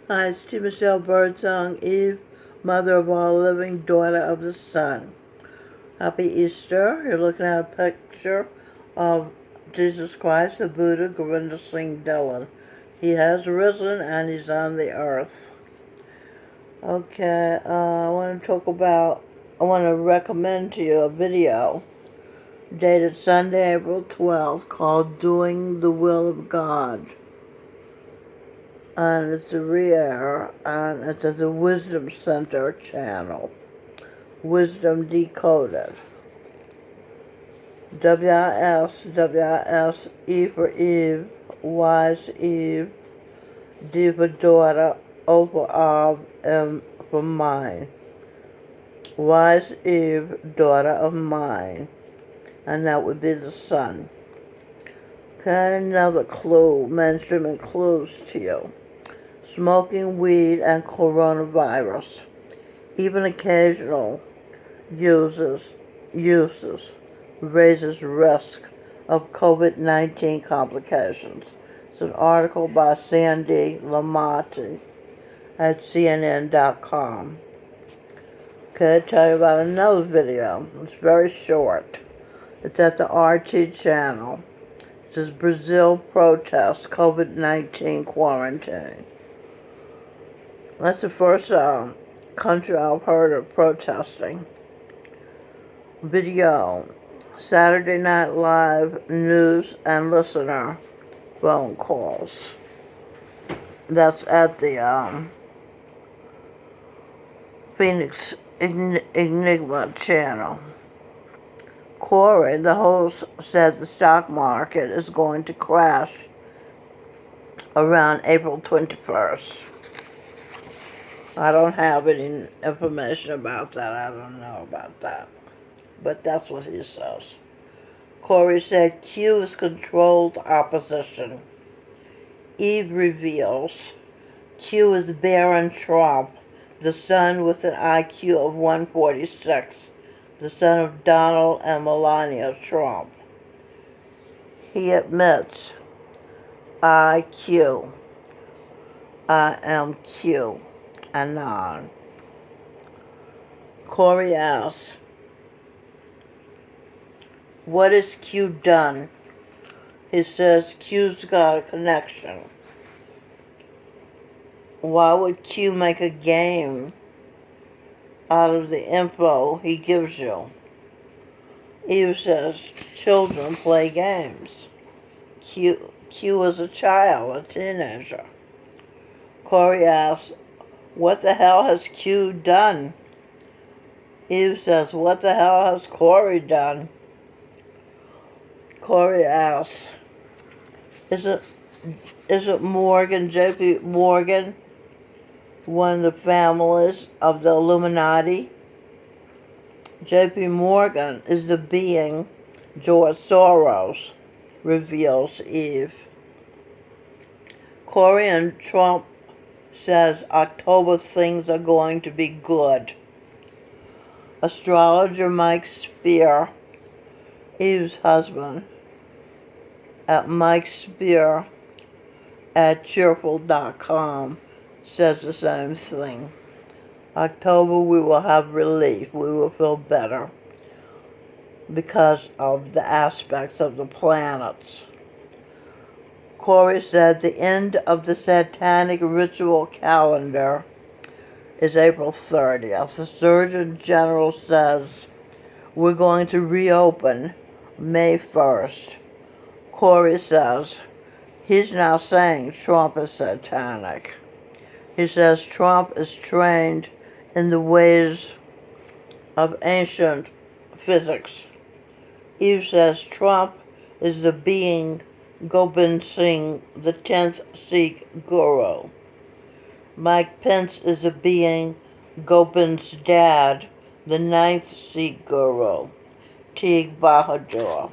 Hi, it's T. Michelle Birdsong, Eve, mother of all living, daughter of the sun. Happy Easter. You're looking at a picture of Jesus Christ, the Buddha, Gobind, Singh, Dylan. He has risen and he's on the earth. Okay, I want to recommend to you a video dated Sunday, April 12th called Doing the Will of God. And it's a re-air, and it's at the Wisdom Center channel. Wisdom Decoded. WIS, E for Eve, Wise Eve, D for daughter, O for Av, M for mine. Wise Eve, daughter of mine. And that would be the sun. Okay, another clue, mentioning clues to you. Smoking weed and coronavirus. Even occasional uses raises risk of COVID-19 complications. It's an article by Sandy Lamati at CNN.com. Okay, I'll tell you about another video. It's very short. It's at the RT channel. It says Brazil protests COVID-19 quarantine. That's the first country I've heard of protesting. Video. Saturday Night Live news and listener phone calls. That's at the Phoenix Enigma channel. Corey, the host, said the stock market is going to crash around April 21st. I don't have any information about that. I don't know about that. But that's what he says. Corey said Q is controlled opposition. Eve reveals Q is Barron Trump, the son with an IQ of 146, the son of Donald and Melania Trump. He admits, I am Q. Anon. Corey asks, what has Q done? He says Q's got a connection. Why would Q make a game out of the info he gives you? Eve says children play games. Q is a child, a teenager. Corey asks, what the hell has Q done? Eve says, what the hell has Corey done? Corey asks, is it Morgan, J.P. Morgan, one of the families of the Illuminati? J.P. Morgan is the being George Soros, reveals Eve. Corey and Trump says October things are going to be good. Astrologer Mike Spear, Eve's husband, at Mike Spear at cheerful.com, says the same thing. October we will have relief. We will feel better because of the aspects of the planets. Corey said the end of the satanic ritual calendar is April 30th. The Surgeon General says we're going to reopen May 1st. Corey says he's now saying Trump is satanic. He says Trump is trained in the ways of ancient physics. Eve says Trump is the being Gobind Singh, the 10th Sikh guru. Mike Pence is the being Gobind's dad, the 9th Sikh guru, Teague Bahadur.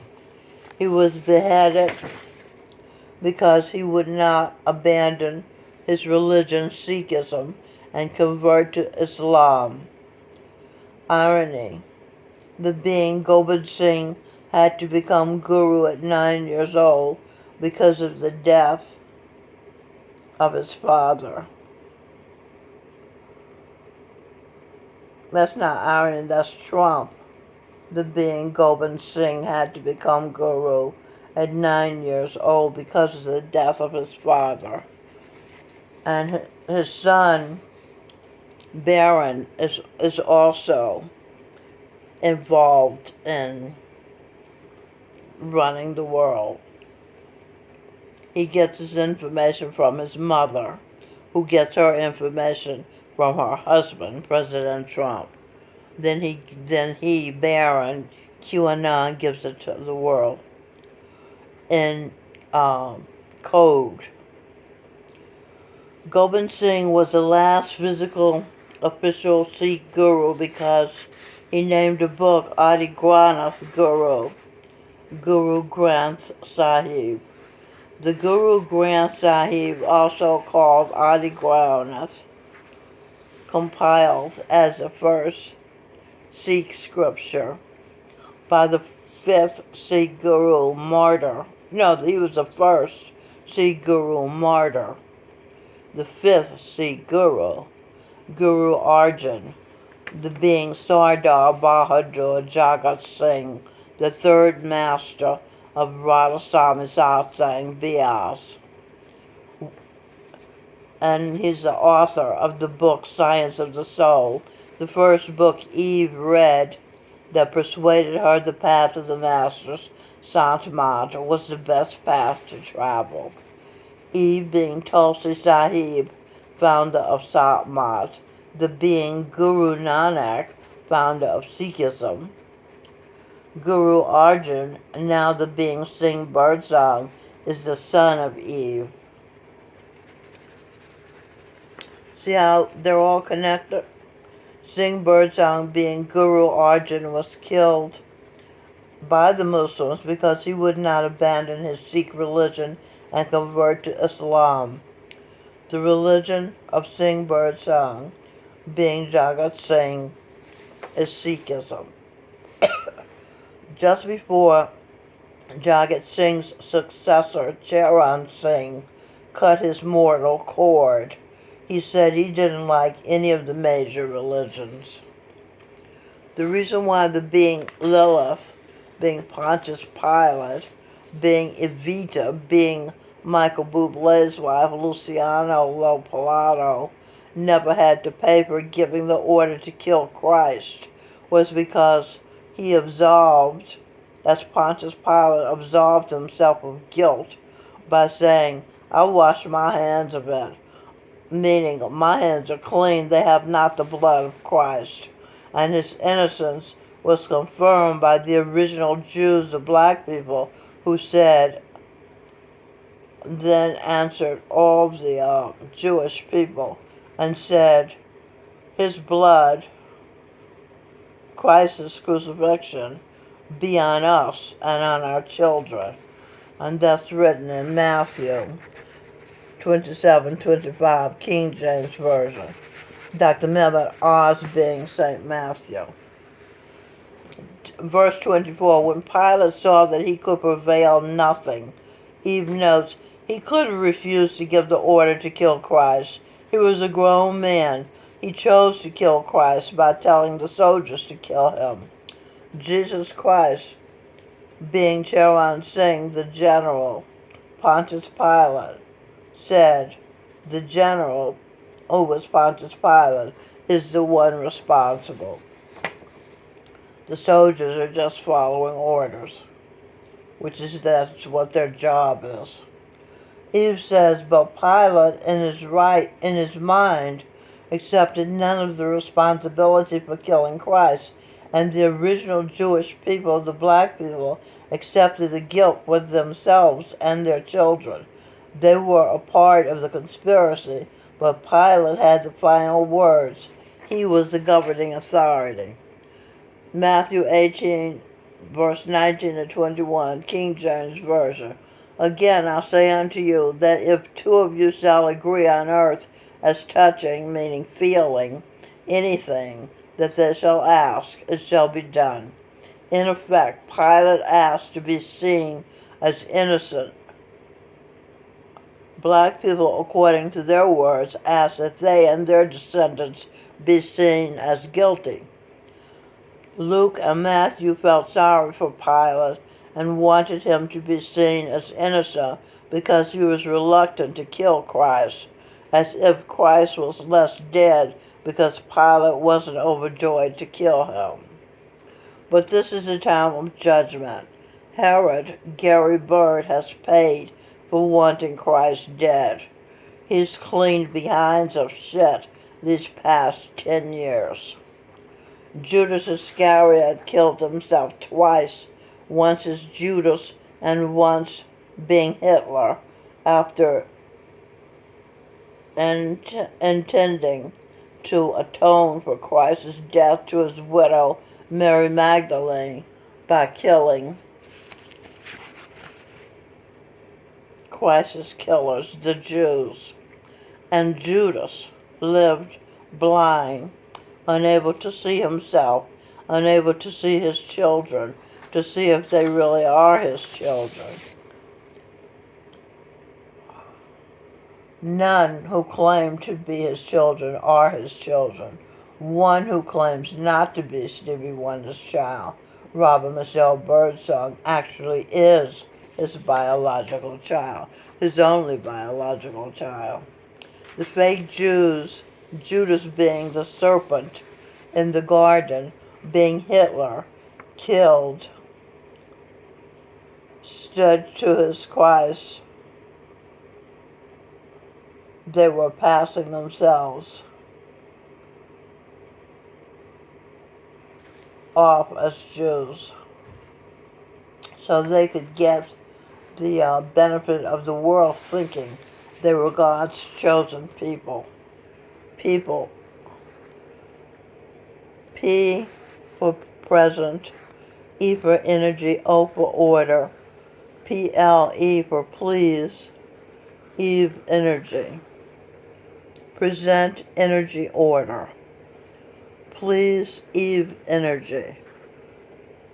He was beheaded because he would not abandon his religion, Sikhism, and convert to Islam. Irony. The being Gobind Singh had to become guru at 9 years old because of the death of his father. That's not irony, that's Trump. The being Gobind Singh had to become guru at 9 years old because of the death of his father. And his son, Baron, is also involved in running the world. He gets his information from his mother, who gets her information from her husband, President Trump. Then he, Baron, QAnon, gives it to the world in code. Gobind Singh was the last physical official Sikh guru because he named a book Adi Granth Guru, Guru Granth Sahib. The Guru Granth Sahib, also called Adi Granth, compiled as the first Sikh scripture by the fifth Sikh Guru martyr. No, he was the first Sikh Guru martyr. The fifth Sikh Guru, Guru Arjan, the being Sardar Bahadur Jagat Singh, the third master of Radha Swami Satsang Vyas. And he's the author of the book Science of the Soul, the first book Eve read that persuaded her the path of the Masters, Sant Mat, was the best path to travel. Eve being Tulsi Sahib, founder of Sant Mat, the being Guru Nanak, founder of Sikhism. Guru Arjan, now the being Singh Birdsong, is the son of Eve. See how they're all connected? Singh Birdsong, being Guru Arjan, was killed by the Muslims because he would not abandon his Sikh religion and convert to Islam. The religion of Singh Birdsong, being Jagat Singh, is Sikhism. Just before Jagat Singh's successor, Charan Singh, cut his mortal cord, he said he didn't like any of the major religions. The reason why the being Lilith, being Pontius Pilate, being Evita, being Michael Bublé's wife, Luciano Lopalato, never had to pay for giving the order to kill Christ was because he absolved, as Pontius Pilate absolved himself of guilt by saying, I wash my hands of it, meaning my hands are clean, they have not the blood of Christ. And his innocence was confirmed by the original Jews, the black people, who said, then answered all the Jewish people and said, his blood, Christ's crucifixion, be on us and on our children. And that's written in Matthew 27:25, King James Version. Dr. Mehmet Oz being St. Matthew. Verse 24, when Pilate saw that he could prevail nothing, Eve notes, he could have refused to give the order to kill Christ. He was a grown man. He chose to kill Christ by telling the soldiers to kill him. Jesus Christ, being Charan Singh, the general, Pontius Pilate, said the general, who was Pontius Pilate, is the one responsible. The soldiers are just following orders, that's what their job is. Eve says, but Pilate, in his mind, accepted none of the responsibility for killing Christ, and the original Jewish people, the black people, accepted the guilt for themselves and their children. They were a part of the conspiracy, but Pilate had the final words. He was the governing authority. Matthew 18, verse 19 to 21, King James Version. Again I say unto you, that if two of you shall agree on earth as touching, meaning feeling, anything that they shall ask, it shall be done. In effect, Pilate asked to be seen as innocent. Black people, according to their words, asked that they and their descendants be seen as guilty. Luke and Matthew felt sorry for Pilate and wanted him to be seen as innocent because he was reluctant to kill Christ, as if Christ was less dead because Pilate wasn't overjoyed to kill him. But this is a time of judgment. Herod, Gary Bird, has paid for wanting Christ dead. He's cleaned behinds of shit these past 10 years. Judas Iscariot killed himself twice, once as Judas and once being Hitler, after intending to atone for Christ's death to his widow, Mary Magdalene, by killing Christ's killers, the Jews. And Judas lived blind, unable to see himself, unable to see his children, to see if they really are his children. None who claim to be his children are his children. One who claims not to be Stevie Wonder's child, Robert Michelle Birdsong, actually is his biological child, his only biological child. The fake Jews, Judas being the serpent in the garden, being Hitler, killed, stood to his Christ. They were passing themselves off as Jews so they could get the benefit of the world, thinking they were God's chosen people. People. P for present, E for energy, O for order, PLE for please, Eve energy. Present energy order. Please Eve energy.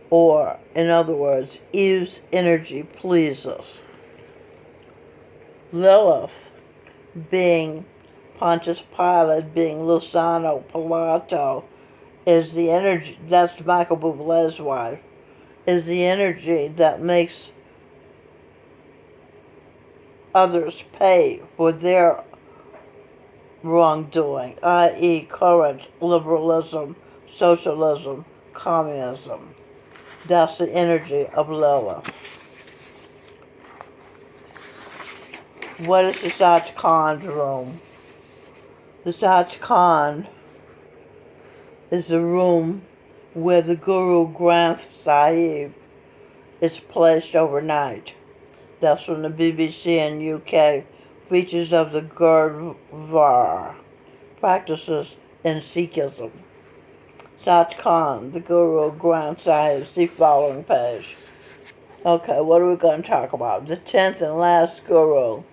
Or, in other words, Eve's energy pleases. Lilith, being Pontius Pilate, being Luciano Pilato, is the energy, that's Michael Bublé's wife, is the energy that makes others pay for their wrongdoing, i.e. current liberalism, socialism, communism. That's the energy of Lilith. What is the Sach Khan's room? The Sach Khan is the room where the Guru Granth Sahib is placed overnight. That's from the BBC in UK. Features of the Gurdwara. Practices in Sikhism. Sach Khan, the Guru Granth Sahib. See following page. Okay, what are we going to talk about? The 10th and last Guru,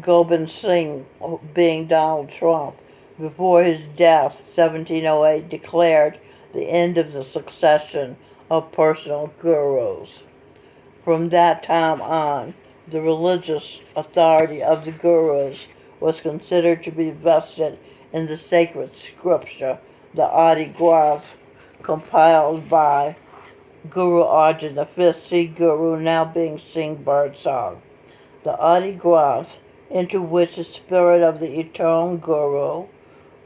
Gobind Singh, being Donald Trump, before his death, 1708, declared the end of the succession of personal gurus. From that time on, the religious authority of the gurus was considered to be vested in the sacred scripture, the Adi Granth, compiled by Guru Arjan, the fifth Sikh Guru, now being Singh Birdsong. The Adi Granth, into which the spirit of the eternal Guru,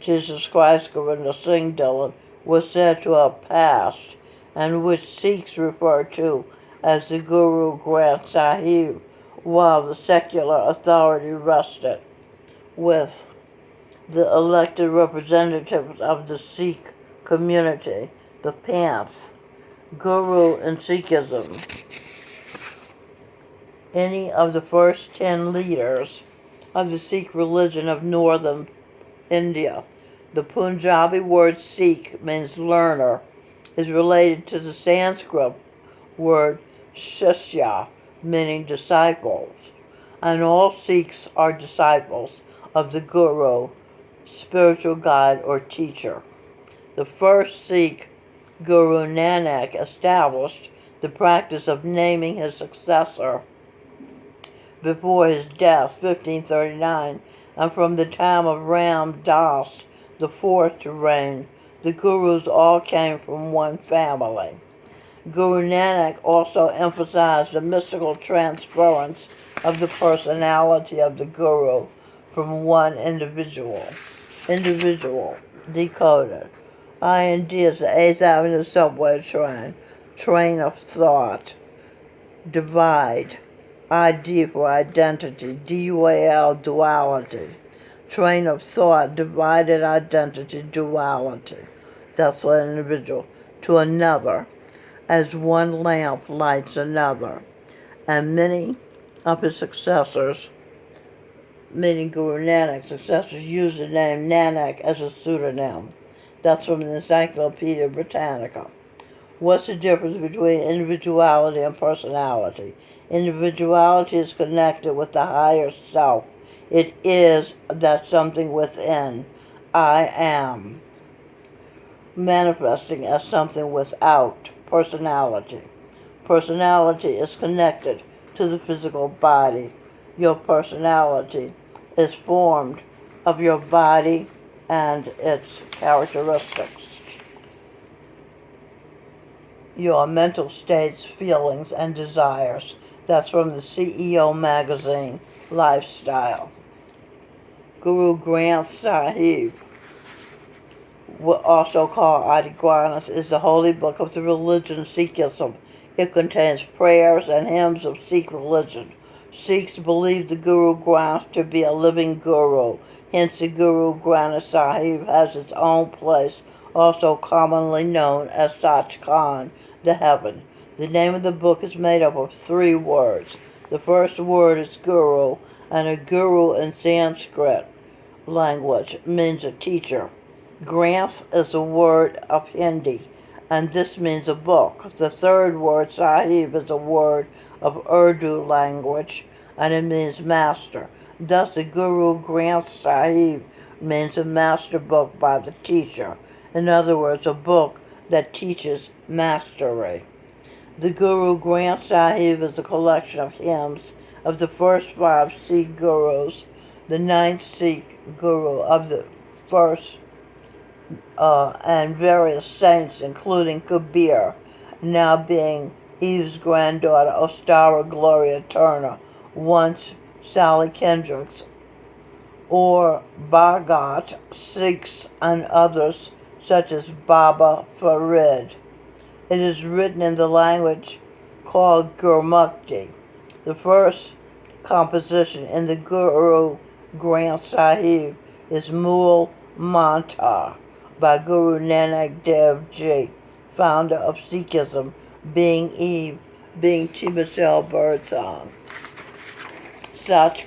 Jesus Christ, Govinda Singh Dhillon, was said to have passed, and which Sikhs refer to as the Guru Granth Sahib, while the secular authority rested with the elected representatives of the Sikh community, the Panth, Guru in Sikhism. Any of the first 10 leaders of the Sikh religion of northern India. The Punjabi word Sikh means learner, is related to the Sanskrit word shishya, meaning disciples, and all Sikhs are disciples of the Guru, spiritual guide or teacher. The first Sikh, Guru Nanak, established the practice of naming his successor before his death, 1539, and from the time of Ram Das, the fourth to reign. The Gurus all came from one family. Guru Nanak also emphasized the mystical transference of the personality of the Guru from one individual. Decoded. IND is the 8th Avenue subway train. Train of thought. Divide. ID for identity. DUAL, duality. Train of thought, divided identity, duality. That's one individual. To another, as one lamp lights another. And many of his successors, meaning Guru Nanak's successors, used the name Nanak as a pseudonym. That's from the Encyclopedia Britannica. What's the difference between individuality and personality? Individuality is connected with the higher self. It is that something within. I am. Manifesting as something without. Personality. Personality is connected to the physical body. Your personality is formed of your body and its characteristics. Your mental states, feelings, and desires. That's from the CEO magazine, Lifestyle. Guru Granth Sahib, also called Adi Granth, is the holy book of the religion Sikhism. It contains prayers and hymns of Sikh religion. Sikhs believe the Guru Granth to be a living guru. Hence, the Guru Granth Sahib has its own place, also commonly known as Sachkhand, the heaven. The name of the book is made up of 3 words. The first word is Guru, and a guru in Sanskrit language means a teacher. Granth is a word of Hindi, and this means a book. The third word, Sahib, is a word of Urdu language, and it means master. Thus, the Guru Granth Sahib means a master book by the teacher. In other words, a book that teaches mastery. The Guru Granth Sahib is a collection of hymns of the first 5 Sikh gurus, the 9th Sikh guru of the first, and various saints, including Kabir, now being Eve's granddaughter, Ostara Gloria Turner, once Sally Kendricks, or Bhagat, Sikhs, and others such as Baba Farid. It is written in the language called Gurmukhi. The first composition in the Guru Granth Sahib is Mool Mantar by Guru Nanak Dev Ji, founder of Sikhism, being Eve, being Chibasel Birdsong. Such